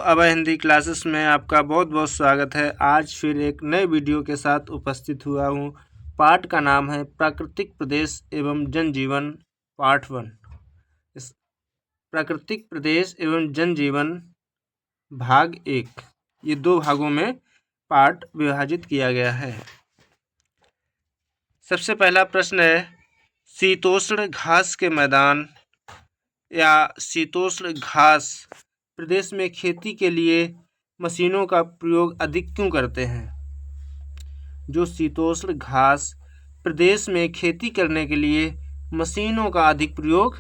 अभय Hindi classes में आपका बहुत बहुत स्वागत है। आज फिर एक नए वीडियो के साथ उपस्थित हुआ हूँ। पाठ का नाम है प्राकृतिक प्रदेश एवं जनजीवन पार्ट 1। इस प्राकृतिक प्रदेश एवं जनजीवन भाग 1, ये 2 भागों में पाठ विभाजित किया गया है। सबसे पहला प्रश्न है, शीतोष्ण घास के मैदान या शीतोष्ण घास प्रदेश में खेती के लिए मशीनों का प्रयोग अधिक क्यों करते हैं? जो शीतोष्ण घास प्रदेश में खेती करने के लिए मशीनों का अधिक प्रयोग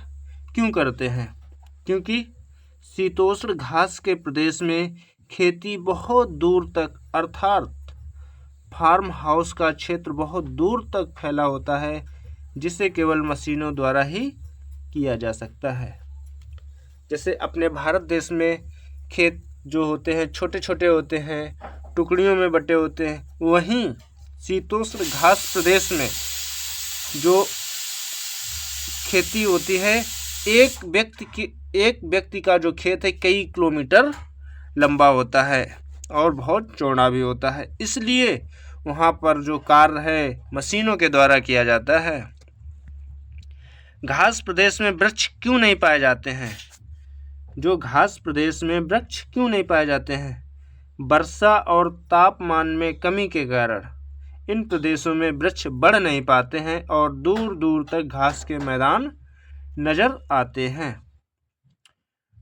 क्यों करते हैं? क्योंकि शीतोष्ण घास के प्रदेश में खेती बहुत दूर तक अर्थात फार्म हाउस का क्षेत्र बहुत दूर तक फैला होता है, जिसे केवल मशीनों द्वारा ही किया जा सकता है। जैसे अपने भारत देश में खेत जो होते हैं छोटे छोटे होते हैं, टुकड़ियों में बटे होते हैं, वहीं शीतोष्ण घास प्रदेश में जो खेती होती है, एक व्यक्ति का जो खेत है कई किलोमीटर लंबा होता है और बहुत चौड़ा भी होता है, इसलिए वहाँ पर जो कार्य है मशीनों के द्वारा किया जाता है। घास प्रदेश में वृक्ष क्यों नहीं पाए जाते हैं? जो घास प्रदेश में वृक्ष क्यों नहीं पाए जाते हैं? वर्षा और तापमान में कमी के कारण इन प्रदेशों में वृक्ष बढ़ नहीं पाते हैं और दूर दूर तक घास के मैदान नजर आते हैं।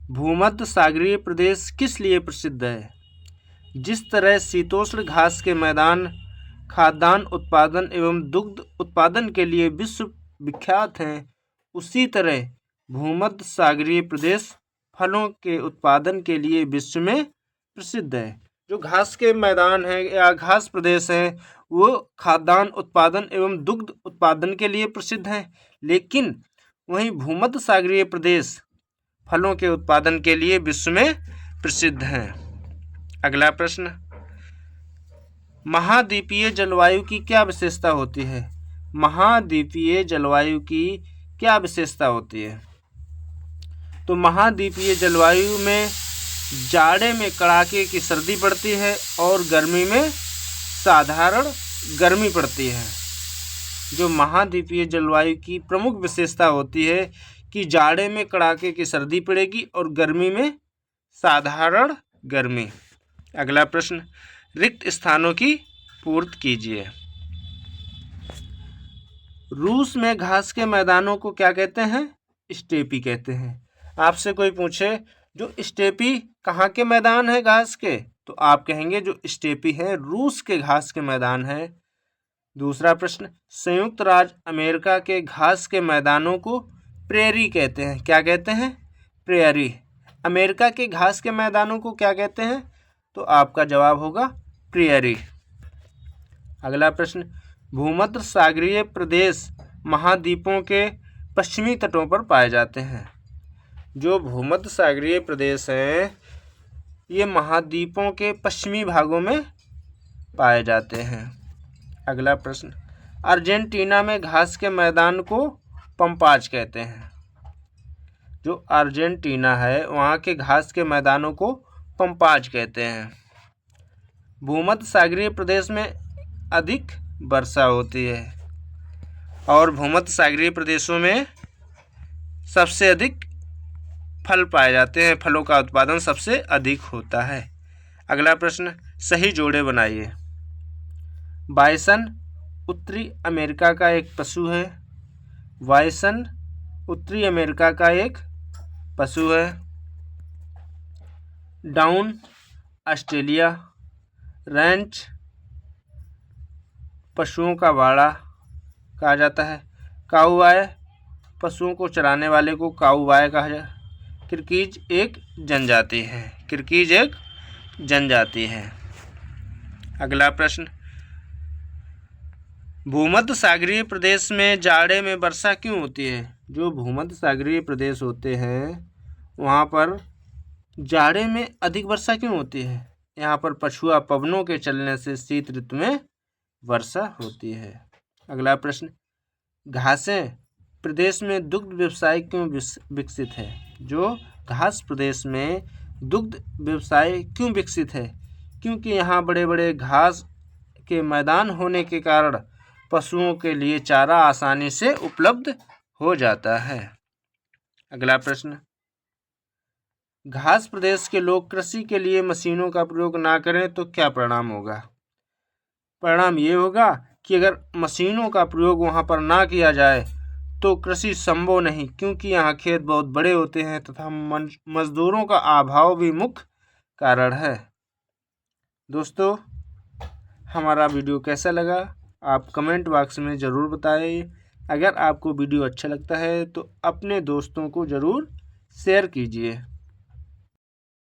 भूमध्य सागरीय प्रदेश किस लिए प्रसिद्ध है? जिस तरह शीतोष्ण घास के मैदान खाद्यान्न उत्पादन एवं दुग्ध उत्पादन के लिए विश्व विख्यात हैं, उसी तरह भूमध्य सागरीय प्रदेश फलों के उत्पादन के लिए विश्व में प्रसिद्ध है। जो घास के मैदान है या घास प्रदेश है, वो खाद्यान्न उत्पादन एवं दुग्ध उत्पादन के लिए प्रसिद्ध है, लेकिन वहीं भूमध्य सागरीय प्रदेश फलों के उत्पादन के लिए विश्व में प्रसिद्ध है। अगला प्रश्न, महाद्वीपीय जलवायु की क्या विशेषता होती है? महाद्वीपीय जलवायु की क्या विशेषता होती है? तो महाद्वीपीय जलवायु में जाड़े में कड़ाके की सर्दी पड़ती है और गर्मी में साधारण गर्मी पड़ती है। जो महाद्वीपीय जलवायु की प्रमुख विशेषता होती है कि जाड़े में कड़ाके की सर्दी पड़ेगी और गर्मी में साधारण गर्मी। अगला प्रश्न, रिक्त स्थानों की पूर्ति कीजिए। रूस में घास के मैदानों को क्या कहते हैं? स्टेपी कहते हैं। आपसे कोई पूछे जो स्टेपी कहाँ के मैदान है घास के, तो आप कहेंगे जो स्टेपी है रूस के घास के मैदान है। दूसरा प्रश्न, संयुक्त राज्य अमेरिका के घास के मैदानों को प्रेरी कहते हैं। क्या कहते हैं? प्रेरी। अमेरिका के घास के मैदानों को क्या कहते हैं? तो आपका जवाब होगा प्रेरी। अगला प्रश्न, भूमध्य सागरीय प्रदेश महाद्वीपों के पश्चिमी तटों पर पाए जाते हैं। जो भूमध्य सागरीय प्रदेश हैं, ये महाद्वीपों के पश्चिमी भागों में पाए जाते हैं। अगला प्रश्न, अर्जेंटीना में घास के मैदान को पंपाज कहते हैं। जो अर्जेंटीना है वहाँ के घास के मैदानों को पंपाज कहते हैं। भूमध्य सागरीय प्रदेश में अधिक वर्षा होती है और भूमध्य सागरीय प्रदेशों में सबसे अधिक फल पाए जाते हैं, फलों का उत्पादन सबसे अधिक होता है। अगला प्रश्न, सही जोड़े बनाइए। बाइसन उत्तरी अमेरिका का एक पशु है। बाइसन उत्तरी अमेरिका का एक पशु है। Down Australia. रैंच पशुओं का बाड़ा कहा जाता है। काउबॉय पशुओं को चराने वाले को काउबॉय कहा जाता है। किर्गिज एक जनजाति है। किर्गिज एक जनजाति है। अगला प्रश्न, भूमध्य सागरीय प्रदेश में जाड़े में वर्षा क्यों होती है? जो भूमध्य सागरीय प्रदेश होते हैं वहाँ पर जाड़े में अधिक वर्षा क्यों होती है? यहाँ पर पछुआ पवनों के चलने से शीत ऋतु में वर्षा होती है। अगला प्रश्न, घासें प्रदेश में दुग्ध व्यवसाय क्यों विकसित है? जो घास प्रदेश में दुग्ध व्यवसाय क्यों विकसित है? क्योंकि यहाँ बड़े बड़े घास के मैदान होने के कारण पशुओं के लिए चारा आसानी से उपलब्ध हो जाता है। अगला प्रश्न, घास प्रदेश के लोग कृषि के लिए मशीनों का प्रयोग ना करें तो क्या परिणाम होगा? परिणाम ये होगा कि अगर मशीनों का प्रयोग वहाँ पर ना किया जाए तो कृषि संभव नहीं, क्योंकि यहाँ खेत बहुत बड़े होते हैं तथा मजदूरों का अभाव भी मुख्य कारण है। दोस्तों, हमारा वीडियो कैसा लगा आप कमेंट बॉक्स में ज़रूर बताइए। अगर आपको वीडियो अच्छा लगता है तो अपने दोस्तों को ज़रूर शेयर कीजिए।